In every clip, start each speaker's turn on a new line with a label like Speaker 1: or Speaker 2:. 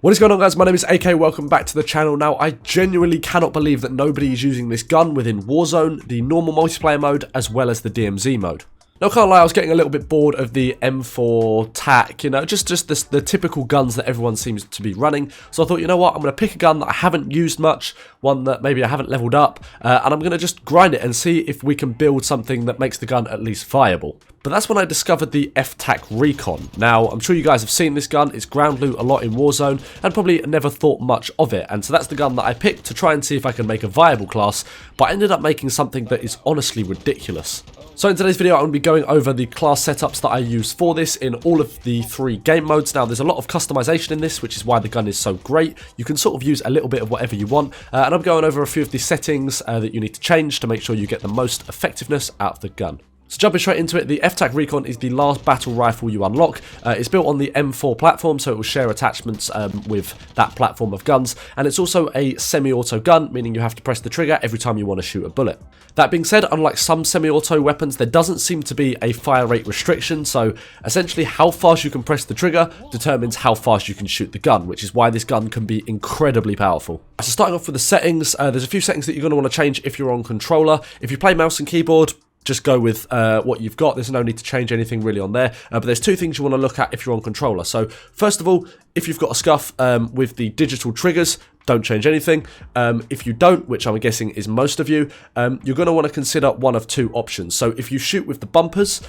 Speaker 1: What is going on, guys? My name is AK, welcome back to the channel. Now, I genuinely cannot believe that nobody is using this gun within Warzone, the normal multiplayer mode, as well as the DMZ mode. Now, can't lie, I was getting a little bit bored of the M4 TAC, you know, just the typical guns that everyone seems to be running. So I thought, you know what, I'm going to pick a gun that I haven't used much, one that maybe I haven't leveled up, and I'm going to just grind it and see if we can build something that makes the gun at least viable. But that's when I discovered the FTAC Recon. Now, I'm sure you guys have seen this gun. It's ground loot a lot in Warzone and probably never thought much of it. And so that's the gun that I picked to try and see if I can make a viable class, but I ended up making something that is honestly ridiculous. So in today's video, I'm going to be going over the class setups that I use for this in all of the 3 game modes. Now, there's a lot of customization in this, which is why the gun is so great. You can sort of use a little bit of whatever you want. And I'm going over a few of the settings that you need to change to make sure you get the most effectiveness out of the gun. So jumping straight into it, the FTAC Recon is the last battle rifle you unlock. It's built on the M4 platform, so it will share attachments with that platform of guns. And it's also a semi-auto gun, meaning you have to press the trigger every time you want to shoot a bullet. That being said, unlike some semi-auto weapons, there doesn't seem to be a fire rate restriction. So essentially, how fast you can press the trigger determines how fast you can shoot the gun, which is why this gun can be incredibly powerful. So starting off with the settings, there's a few settings that you're going to want to change if you're on controller. If you play mouse and keyboard, just go with what you've got. There's no need to change anything really on there. But there's 2 things you want to look at if you're on controller. So first of all, if you've got a scuff with the digital triggers, don't change anything. If you don't, which I'm guessing is most of you, you're going to want to consider one of 2 options. So if you shoot with the bumpers,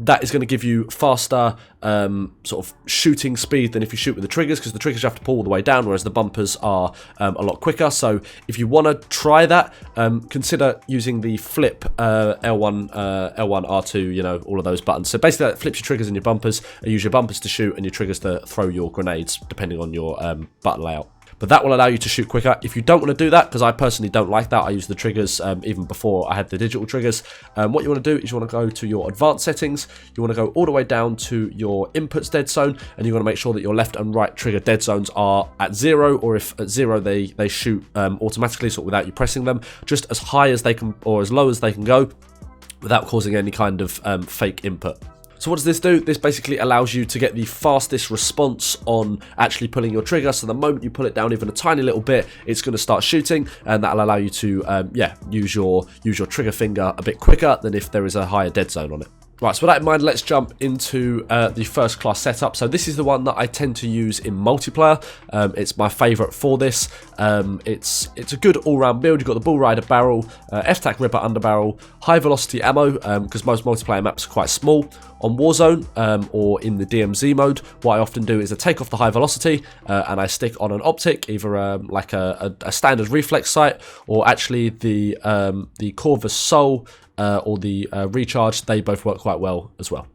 Speaker 1: that is going to give you faster sort of shooting speed than if you shoot with the triggers, because the triggers you have to pull all the way down, whereas the bumpers are a lot quicker. So if you want to try that, consider using the flip L1, R2, you know, all of those buttons. So basically that flips your triggers and your bumpers, and use your bumpers to shoot and your triggers to throw your grenades, depending on your button layout. But that will allow you to shoot quicker. If you don't want to do that, because I personally don't like that, I use the triggers even before I had the digital triggers. What you want to do is you want to go to your advanced settings. You want to go all the way down to your inputs dead zone, and you want to make sure that your left and right trigger dead zones are at 0, or if at 0 they shoot automatically, so without you pressing them, just as high as they can or as low as they can go without causing any kind of fake input. So what does this do? This basically allows you to get the fastest response on actually pulling your trigger. So the moment you pull it down even a tiny little bit, it's going to start shooting, and that'll allow you to use your trigger finger a bit quicker than if there is a higher dead zone on it. Right, so with that in mind, let's jump into the first class setup. So this is the one that I tend to use in multiplayer. It's my favourite for this. It's a good all-round build. You've got the Bull Rider barrel, FTAC Ripper underbarrel, high velocity ammo, because most multiplayer maps are quite small. On Warzone or in the DMZ mode, what I often do is I take off the high velocity and I stick on an optic, either like a standard reflex sight, or actually the Corvus Soul or the recharge. They both work quite well as well.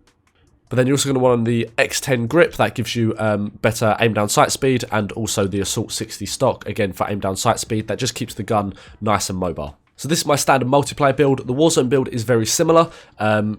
Speaker 1: But then you're also going to want the X10 grip. That gives you better aim down sight speed, and also the Assault 60 stock, again for aim down sight speed. That just keeps the gun nice and mobile. So this is my standard multiplayer build. The Warzone build is very similar.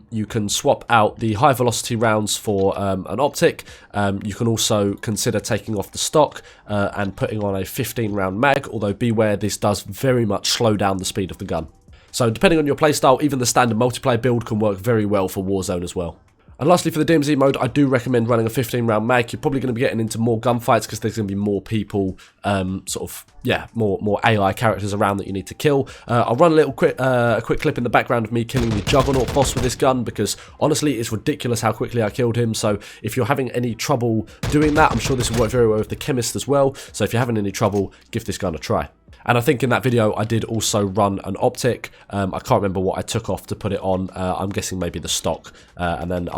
Speaker 1: You can swap out the high velocity rounds for an optic. You can also consider taking off the stock and putting on a 15 round mag, although beware, this does very much slow down the speed of the gun. So depending on your playstyle, even the standard multiplayer build can work very well for Warzone as well. And lastly, for the DMZ mode, I do recommend running a 15 round mag. You're probably going to be getting into more gunfights because there's going to be more people, more AI characters around that you need to kill. I'll run a quick clip in the background of me killing the Juggernaut boss with this gun, because honestly, it's ridiculous how quickly I killed him. So if you're having any trouble doing that, I'm sure this will work very well with the Chemist as well. So if you're having any trouble, give this gun a try. And I think in that video, I did also run an optic. I can't remember what I took off to put it on. I'm guessing maybe the stock. And then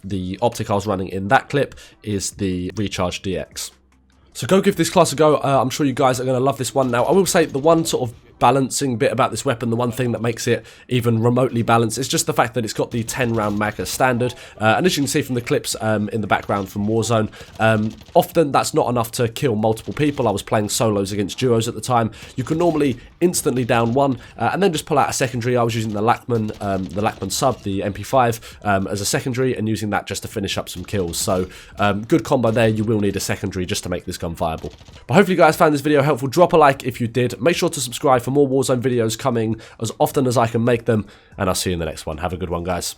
Speaker 1: the optic I was running in that clip is the Recharge DX. So go give this class a go. I'm sure you guys are going to love this one. Now, I will say the one sort of balancing bit about this weapon, the one thing that makes it even remotely balanced, is just the fact that it's got the 10 round mag as standard, and as you can see from the clips in the background from Warzone, often that's not enough to kill multiple people. I was playing solos against duos at the time. You can normally instantly down one and then just pull out a secondary. I was using the Lachman sub, the MP5, as a secondary, and using that just to finish up some kills. So good combo there. You will need a secondary just to make this gun viable. But hopefully you guys found this video helpful. Drop a like if you did. Make sure to subscribe for more Warzone videos coming as often as I can make them, and I'll see you in the next one. Have a good one, guys.